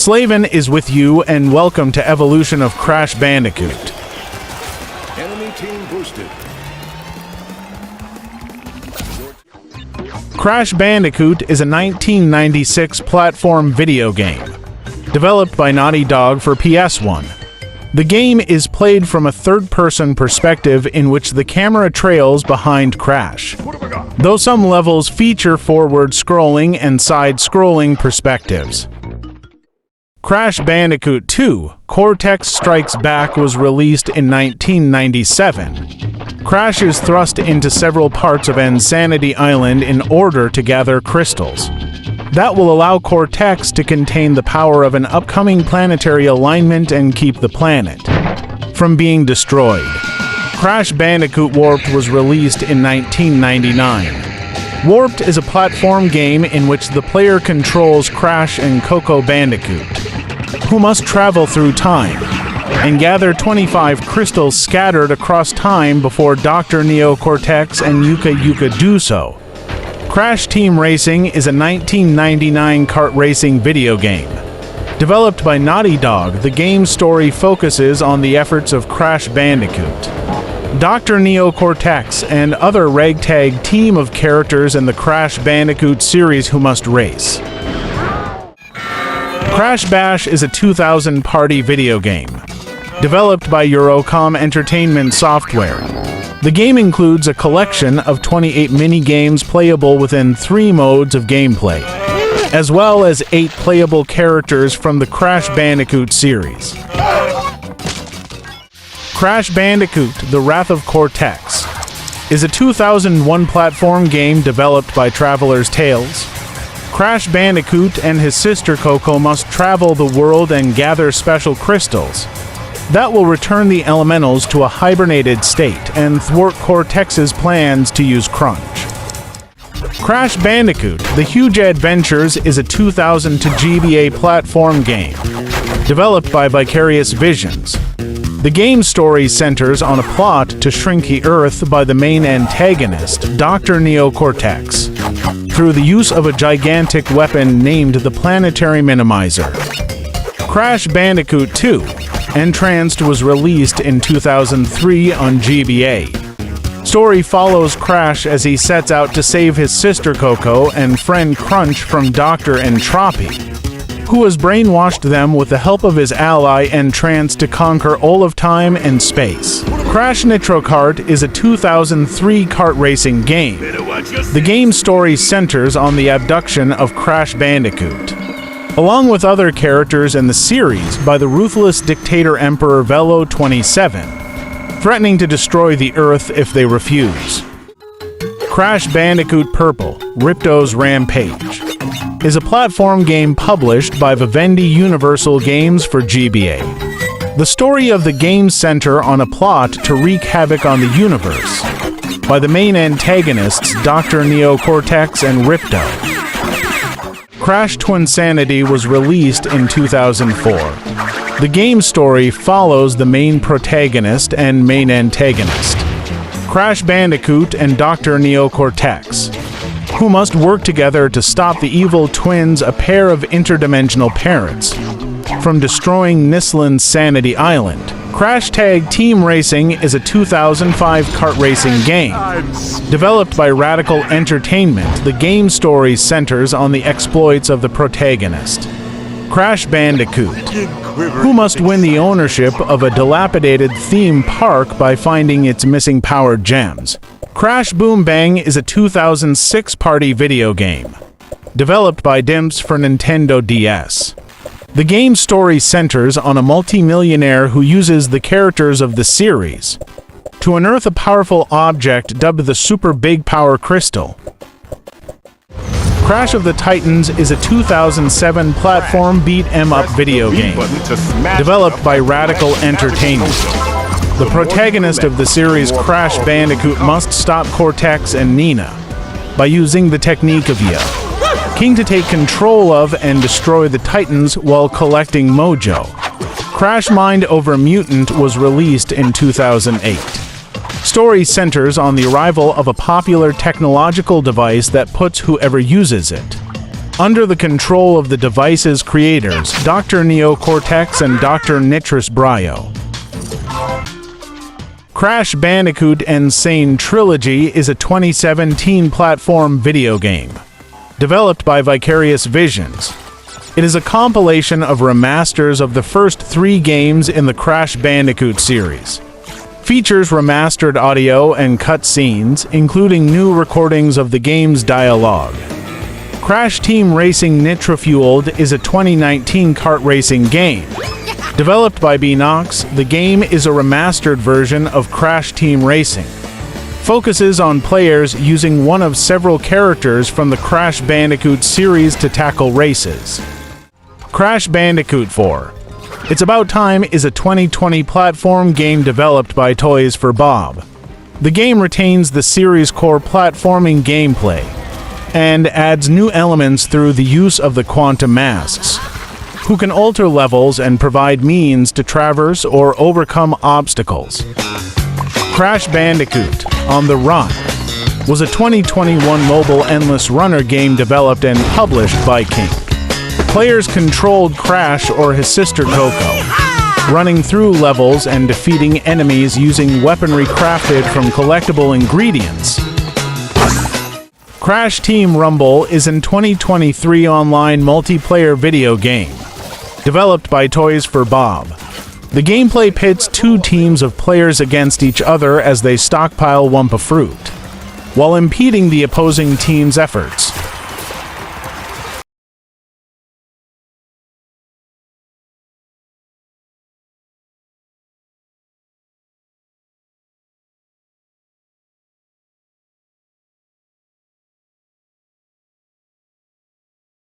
Slaven is with you, and welcome to Evolution of Crash Bandicoot. Enemy team boosted. Crash Bandicoot is a 1996 platform video game, developed by Naughty Dog for PS1. The game is played from a third-person perspective in which the camera trails behind Crash, though some levels feature forward-scrolling and side-scrolling perspectives. Crash Bandicoot 2: Cortex Strikes Back was released in 1997. Crash is thrust into several parts of N-Sanity Island in order to gather crystals. That will allow Cortex to contain the power of an upcoming planetary alignment and keep the planet from being destroyed. Crash Bandicoot Warped was released in 1999. Warped is a platform game in which the player controls Crash and Coco Bandicoot, who must travel through time and gather 25 crystals scattered across time before Dr. Neo Cortex and Yuka Yuka do so. Crash Team Racing is a 1999 kart racing video game. Developed by Naughty Dog, the game's story focuses on the efforts of Crash Bandicoot, Dr. Neo Cortex, and other ragtag team of characters in the Crash Bandicoot series who must race. Crash Bash is a 2000 party video game, developed by Eurocom Entertainment Software. The game includes a collection of 28 mini-games playable within 3 modes of gameplay, as well as 8 playable characters from the Crash Bandicoot series. Crash Bandicoot: The Wrath of Cortex is a 2001 platform game developed by Traveler's Tales. Crash Bandicoot and his sister Coco must travel the world and gather special crystals that will return the elementals to a hibernated state and thwart Cortex's plans to use Crunch. Crash Bandicoot: The Huge Adventures is a 2002 GBA platform game, developed by Vicarious Visions. The game's story centers on a plot to shrink the Earth by the main antagonist, Dr. Neo Cortex, through the use of a gigantic weapon named the Planetary Minimizer. Crash Bandicoot 2: N-Tranced was released in 2003 on GBA. Story follows Crash as he sets out to save his sister Coco and friend Crunch from Dr. Entropy, who has brainwashed them with the help of his ally N-Tranced to conquer all of time and space. Crash Nitro Kart is a 2003 kart racing game. The game's story centers on the abduction of Crash Bandicoot, along with other characters in the series, by the ruthless dictator Emperor Velo 27, threatening to destroy the Earth if they refuse. Crash Bandicoot Purple: Ripto's Rampage is a platform game published by Vivendi Universal Games for GBA. The story of the game centers on a plot to wreak havoc on the universe by the main antagonists Dr. Neo Cortex and Ripto. Crash Twinsanity was released in 2004. The game's story follows the main protagonist and main antagonist, Crash Bandicoot and Dr. Neo Cortex, who must work together to stop the evil twins, a pair of interdimensional parents, from destroying Nislan's Sanity Island. Crash Tag Team Racing is a 2005 kart racing game. Developed by Radical Entertainment, the game's story centers on the exploits of the protagonist, Crash Bandicoot, who must win the ownership of a dilapidated theme park by finding its missing power gems. Crash Boom Bang is a 2006 party video game, developed by Dimps for Nintendo DS. The game's story centers on a multi-millionaire who uses the characters of the series to unearth a powerful object dubbed the Super Big Power Crystal. Crash of the Titans is a 2007 platform beat-em-up video game, developed by Radical Entertainment. The protagonist of the series, Crash Bandicoot, must stop Cortex and Nina by using the technique of King to take control of and destroy the Titans while collecting Mojo. Crash Mind over Mutant was released in 2008. Story centers on the arrival of a popular technological device that puts whoever uses it under the control of the device's creators, Dr. Neo Cortex and Dr. Nitro-Fueled. Crash Bandicoot and Sane Trilogy is a 2017 platform video game, developed by Vicarious Visions. It is a compilation of remasters of the first 3 games in the Crash Bandicoot series. Features remastered audio and cutscenes, including new recordings of the game's dialogue. Crash Team Racing Nitro-Fueled is a 2019 kart racing game. Developed by Binox, the game is a remastered version of Crash Team Racing. Focuses on players using one of several characters from the Crash Bandicoot series to tackle races. Crash Bandicoot 4: It's About Time is a 2020 platform game developed by Toys for Bob. The game retains the series' core platforming gameplay and adds new elements through the use of the Quantum Masks, who can alter levels and provide means to traverse or overcome obstacles. Crash Bandicoot: On the Run was a 2021 mobile endless runner game developed and published by King. Players controlled Crash or his sister Coco, running through levels and defeating enemies using weaponry crafted from collectible ingredients. Crash Team Rumble is a 2023 online multiplayer video game, developed by Toys for Bob. The gameplay pits 2 teams of players against each other as they stockpile Wumpa fruit, while impeding the opposing team's efforts.